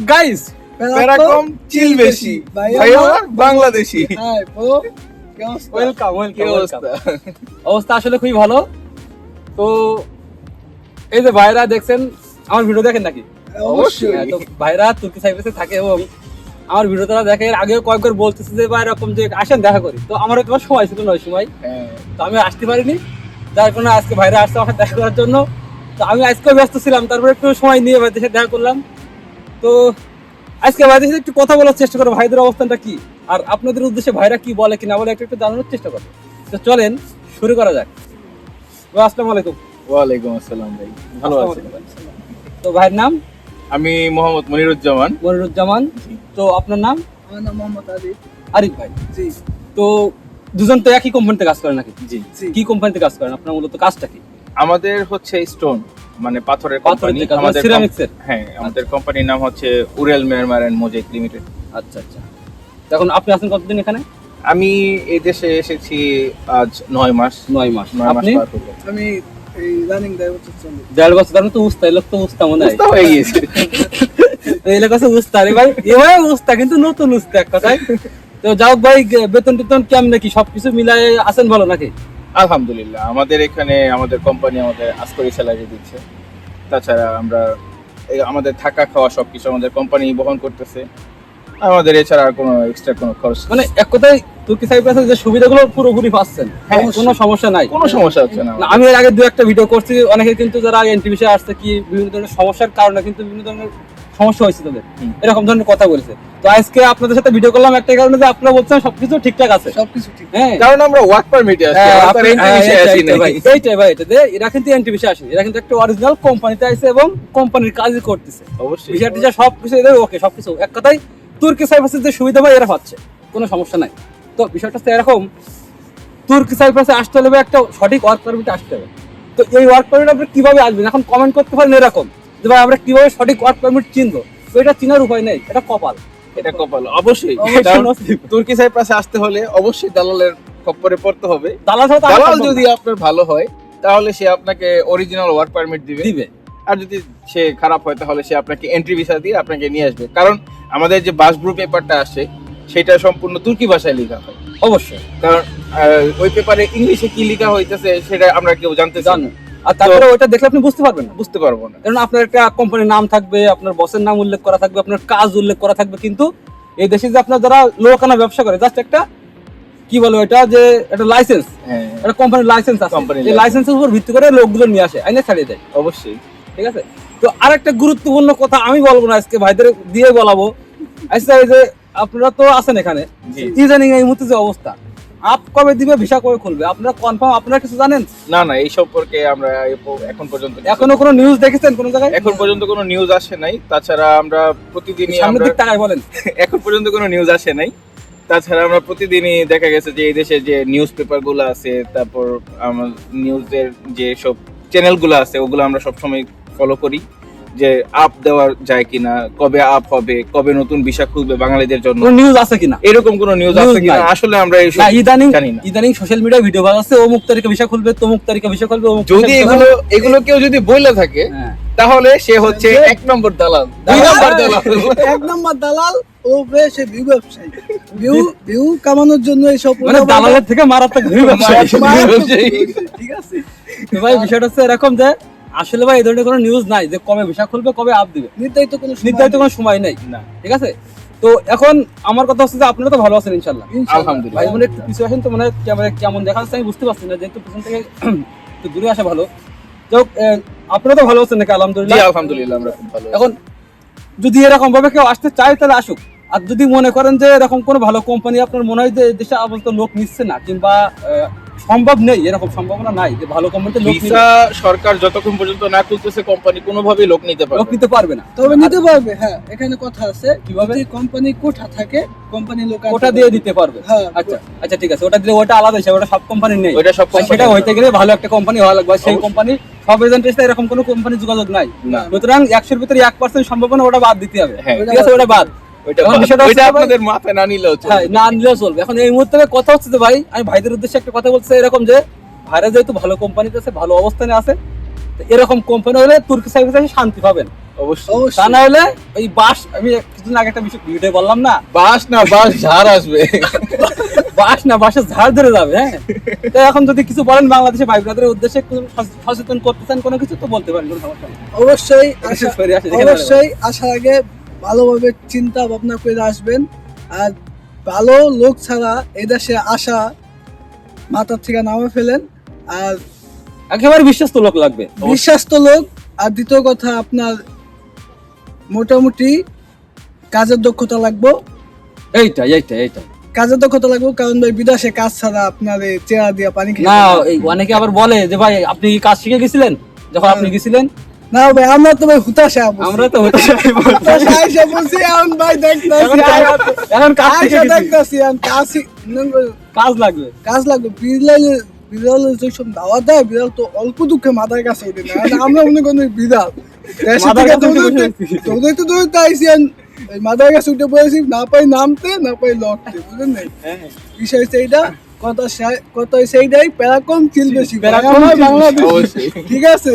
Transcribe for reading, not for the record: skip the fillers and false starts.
Guys, প্যারা কম চিল বেশি, ভাই আমার বাংলাদেশি। হাই ব্রো, কি অবস্থা? ওয়েলকাম কি অবস্থা? অবস্থা আসলে খুবই ভালো। তো এই যে ভাইরা দেখছেন, আমার ভিডিও দেখেন নাকি? অবশ্যই। তো ভাইরা তুর্কি সাইপ্রাসে থাকে এবং আমার ভিডিও তারা দেখে। এর আগেও কয়েকবার বলতেছে যে ভাই এরকম যে আসেন দেখা করি। তো আমারও তোমার সময় ছিল না ওই সময়, হ্যাঁ, তো আমি আসতে পারিনি। যার কারণে আজকে ভাইরা আসছে আমার দেখা করার জন্য। তো আমি আজকেও ব্যস্ত ছিলাম, তারপরে একটু সময় নিয়ে ভাইদের সাথে দেখা করলাম। তো আজকে ভাইদের সাথে একটু কথা বলার চেষ্টা করবো, ভাইদের অবস্থানটা কি, আর আপনাদের উদ্দেশ্যে ভাইরা কি বলে কি না বলে একটু একটু জানানোর চেষ্টা করবো। তো চলেন শুরু করা যাক। ভাই আসসালামু আলাইকুম। ওয়ালাইকুম আসসালাম ভাই, ভালো আছেন? তো ভাইয়ের নাম? আমি মোহাম্মদ মনিরুজ্জামান। মনিরুজ্জামান। তো আপনার নাম? আমার নাম মোহাম্মদ আলী। আরিফ ভাই। জি তো দুজন তো একই কোম্পানিতে কাজ করেন নাকি? জি, জি। কি কোম্পানিতে কাজ করেন? আপনার মূলত কাজটা কি? আমাদের হচ্ছে স্টোন, মানে পাথরের পাথরের কোম্পানি। যে কাজ, মানে আমাদের সিরামিক্সের? হ্যাঁ, আমাদের কোম্পানির নাম হচ্ছে উরেল মেরমার এন্ড মোজাইক লিমিটেড। আচ্ছা আচ্ছা। তো এখন আপনি আছেন কতদিন এখানে? আমি এই দেশে এসেছি আজ 9 মাস। 9 মাস। 9 মাস আপনি? পার হলো। আমি এই রানিং ড্রাইভার চলি। 1.5 বছর। তার মানে তো উস্তা, এই লোক তো উস্তা মনে হয়। বুঝতে হয়ে গিয়েছে। এই লোক আছে উস্তা রে ভাই, এ ভাই উস্তা, কিন্তু নতুন উস্তা এক কথায়। তো যাও ভাই, বেতন টেতন কেমন নাকি, সবকিছু মিলাই আছেন ভালো নাকি? আলহামদুলিল্লাহ, আমাদের এখানে আমাদের কোম্পানি আমাদের আজকরি স্যালারি দিচ্ছে। তাছাড়া আমরা আমাদের থাকা খাওয়া সবকিছু আমাদের কোম্পানি বহন করতেছে। আমাদের এছাড়া আর কোনো এক্সট্রা কোনো খরচ মানে এক কথায় তুর্কি সাইপ্রাসের যে সুবিধাগুলো পুরোপুরি পাচ্ছেন, হ্যাঁ, কোনো সমস্যা নাই। কোনো সমস্যা হচ্ছে না। না, আমি এর আগে দু একটা ভিডিও করছি, অনেকে কিন্তু যারা এন্ট্রি বিষয়ে আসছে কি বিভিন্ন ধরনের সমস্যার কারণে কিন্তু বিভিন্ন ধরনের সমস্যা হয়েছে তাদের, হুম। এরকম ধরনের কথা বলেছে। তো আজকে আপনাদের সাথে ভিডিও করলাম একটা কারণে, যে আপনারা বলছেন সবকিছু ঠিকঠাক আছে। সবকিছু ঠিক। হ্যাঁ, কারণ আমরা ওয়ার্ক পারমিটে আছি, হ্যাঁ, আমরা তার entry বিষয়ে আসি নাই। এইটাই ভাই, এটাতে এরা কিন্তু এন্ট্রি বিষয়ে আসেনি, এরা কিন্তু একটা অরিজিনাল কোম্পানিতে আছে এবং কোম্পানির কাজই করতেছে। অবশ্যই। বিষয় টিষয় সবকিছু এদের ওকে, সবকিছু এক কথায় তুর্কি সাইপ্রাসের যে সুবিধা পায় এরা পাচ্ছে, কোনো সমস্যা নাই। তো বিষয়টা হচ্ছে এরকম, তুর্কি সাইপ্রাসে আসতে হলে একটা সঠিক ওয়ার্ক পারমিটে আসতে হবে। তো এই ওয়ার্ক পারমিট আপনি কিভাবে আসবেন, এখন কমেন্ট করতে পারেন এরকম যে ভাই আমরা কিভাবে সঠিক ওয়ার্ক পারমিট চিনবো। তো এটা চিনার উপায় নেই, এটা কপাল। এটা কপাল, অবশ্যই। অবশ্যই কারণ নসিব। তুর্কি সাইপ্রাসে আসতে হলে অবশ্যই দালালের খপ্পরে পড়তে হবে। দালাল ছাড়া তো আমরা দালাল সম্ভব যদি না। আপনার ভালো হয় তাহলে সে আপনাকে অরিজিনাল ওয়ার্ক পারমিট দিবে। দিবে। আর যদি সে খারাপ হয় তাহলে সে আপনাকে এন্ট্রি ভিসা দিয়ে আপনাকে নিয়ে আসবে। কারণ আমাদের যে বাসব্রু পেপারটা আসে সেটা সম্পূর্ণ তুর্কি ভাষায় লেখা হয়। অবশ্যই কারণ ওই পেপারে ইংলিশে কি লেখা হইতেছে সেটা আমরা কেউ জানতে চাই জানো। না, আর তারপরে ওইটা দেখলে আপনি বুঝতে পারবেন না, বুঝতে পারবো না। কারণ আপনার একটা কোম্পানির নাম থাকবে, আপনার বসের নাম উল্লেখ করা থাকবে, আপনার কাজ উল্লেখ করা থাকবে, কিন্তু এই দেশে যে আপনার যারা লোকানা ব্যবসা করে, জাস্ট একটা কি বলো এটা, যে একটা লাইসেন্স, হ্যাঁ, একটা কোম্পানির লাইসেন্স আছে, Company এই license। লাইসেন্সের উপর ভিত্তি করে লোকগুলো নিয়ে আসে, আইনে ছাড়িয়ে দেয়। অবশ্যই। ঠিক আছে। তো আরেকটা গুরুত্বপূর্ণ কথা আমি বলবো না, আজকে ভাইদের দিয়ে বলাবো। আচ্ছা, এই যে আপনারা তো আছেন এখানে, জি। ইদানিং এই মুহূর্তে যে অবস্থা, আপ কবে দিবে, ভিসা কবে খুলবে, আপনারা কনফার্ম, আপনারা কিছু জানেন? না না, এই সম্পর্কে আমরা এখন পর্যন্ত এখনো কোনো নিউজ দেখেছেন কোনো জায়গায়? এখন পর্যন্ত কোনো নিউজ আসে নাই। তাছাড়া আমরা প্রতিদিনই সামনের আমরা দিক তাকায় বলেন। এখন পর্যন্ত কোনো নিউজ আসে নাই। তাছাড়া আমরা প্রতিদিনই দেখা গেছে যে এই দেশে যে নিউজ পেপার গুলো আছে, তারপর আমার নিউজের যে সব চ্যানেল গুলো আছে ওগুলো আমরা সবসময় ফলো করি যে আপ দেওয়া যায় কিনা, কবে আপ হবে, কবে নতুন ভিসা খুলবে বাঙালিদের জন্য, কোনো নিউজ আছে কিনা? এরকম কোনো নিউজ News আছে কিনা নাই। আসলে আমরা এইসব না, জানি না। ইদানিং সোশ্যাল মিডিয়ায় ভিডিও বানাচ্ছে, অমুক তারিখে ভিসা খুলবে, তমুক তারিখে ভিসা খুলবে, অমুক যদি তারিখে এগুলো কেউ যদি বইলা থাকে হ্যাঁ। তাহলে সে হচ্ছে এক নম্বর দালাল, দুই নম্বর দালাল। এক নম্বর দালাল ও সে ভিউ ব্যবসায়ী। ভিউ কামানোর জন্য এইসব মানে দালালের থেকে মারাত্মক ভিউ ব্যবসায়ী। ঠিক আছে। তো ভাই বিষয়টা হচ্ছে এরকম যে আসলে ভাই এই ধরনের কোনো নিউজ নাই যে কবে ভিসা খুলবে, কবে আপ দিবে, নির্ধারিত কোনো সময় নির্ধারিত কোনো সময় নেই। না, ঠিক আছে। তো এখন আমার কথা হচ্ছে যে আপনারা তো ভালো আছেন ইনশাল্লাহ। আলহামদুলিল্লাহ। ভাই মনে একটু পিছু আসেন তো, মানে ক্যামেরা কেমন দেখা যাচ্ছে আমি বুঝতে পারছি না, যেহেতু পিছন থেকে একটু দূরে আসা ভালো। যাই হোক, আপনারা তো ভালো আছেন নাকি? জি আলহামদুলিল্লাহ। আলহামদুলিল্লাহ, আমরা খুব ভালো আছি। এখন যদি এরকম ভাবে কেউ আসতে চায় তাহলে আসুক। আর যদি মনে করেন যে এরকম কোনো ভালো কোম্পানি আপনার মনে হয় যে এই দেশে আপাতত লোক নিচ্ছে না, কিংবা সম্ভব নেই, এরকম সম্ভাবনা নাই যে ভালো কোম্পানিতে লোক নিবে, ভিসা সরকার যতক্ষণ পর্যন্ত না খুলতেছে কোম্পানি কোনোভাবেই লোক নিতে পারবে লোক নিতে পারবে না। তবে নিতে পারবে। হ্যাঁ, এখানে কথা আছে, কিভাবে? যদি কোম্পানি কোঠা থাকে, কোম্পানি লোক আনতে ওটা পারবে। দিয়ে দিতে পারবে। হ্যাঁ, আচ্ছা আচ্ছা, ঠিক আছে, ওটা দিলে ওটা আলাদা হিসাবে, ওটা সব কোম্পানি নেই। ওইটা সব আর company সেটা র হইতে গেলে ভালো একটা কোম্পানি হওয়া লাগবে, আর সেই অবশ্যই। কোম্পানি সব এজেন্টের সাথে এরকম কোনো কোম্পানি যোগাযোগ নাই। না। সুতরাং 100-র ভিতরে 1% সম্ভাবনা ওটা বাদ দিতে হবে। হ্যাঁ। ঠিক আছে, ওটা বাদ। ওইটা এখন বিষয়টা হচ্ছে ওইটা ভাই- আপনাদের মাথায় না নিলেও চলবে। হ্যাঁ, না নিলেও চলবে। এখন এই মুহূর্তে কথা হচ্ছে যে ভাই, আমি ভাইদের উদ্দেশ্যে একটা কথা বলছি এরকম যে ভাইরা যেহেতু ভালো কোম্পানিতে আছে, ভালো অবস্থানে আছে, তো এরকম কোম্পানি হলে তুর্কি সাইপ্রাসে শান্তি পাবেন। অবশ্যই। তা অবশ্যই না হলে ওই বাস, আমি কিছুদিন আগে একটা বিষয় ভিডিও বললাম না, বাস না, বাস ঝাড় আসবে। বাস না, বাসের ঝাড় ধরে যাবে। হ্যাঁ, তো এখন যদি কিছু বলেন বাংলাদেশে ভাই ব্রাদারের উদ্দেশ্যে কোনো সচেতন করতে চান কোনো কিছু, তো বলতে পারেন, কোনো সমস্যা নেই। অবশ্যই বিশেষ করে আসে, যেখানে অবশ্যই আসার আগে ভালোভাবে চিন্তা ভাবনা করে আসবেন। আর ভালো লোক ছাড়া এই দেশে আসা মাথার থেকে নামে ফেলেন। আর একেবারে বিশ্বস্ত লোক লাগবে। বিশ্বাস্ত লোক। আর দ্বিতীয় কথা, আপনার মোটামুটি কাজের দক্ষতা লাগবে। এইটাই কাজের দক্ষতা লাগবে, কারণ ভাই বিদেশে কাজ ছাড়া আপনার এই চেহারা দিয়া পানি খেতে না, হয়। এই অনেকে আবার বলে যে ভাই আপনি কি কাজ শিখে গেছিলেন যখন আপনি গেছিলেন? না ভাই, আমরা তো ভাই হুতাশা বলছি। আমরা তো হুতাশা আইসা বলছি, এখন ভাই দেখতেছি এখন কাজ শিখে আইসা গেছি, দেখতেছি এখন কাজ লাগবে। কাজ লাগবে। বিড়ালের যেসব দাওয়া দেয়, বিড়াল তো অল্প দুঃখে মাথার কাছে ওঠে না। আর আমরা মনে করি বিড়াল দেশে মাথার থেকে কাছে উঠে বসে আছি। দৌড়াইতে আইসি, এই মাথার কাছে উঠে পড়েছি, না পাই নামতে না পাই লড়তে, বুঝলেন নাই? বিষয় সেইটা, কথা সেইটাই, প্যারাকম চিল বেশি, প্যারাকম আমার চিল বেশি। বাংলাদেশ। অবশ্যই। ঠিক আছে।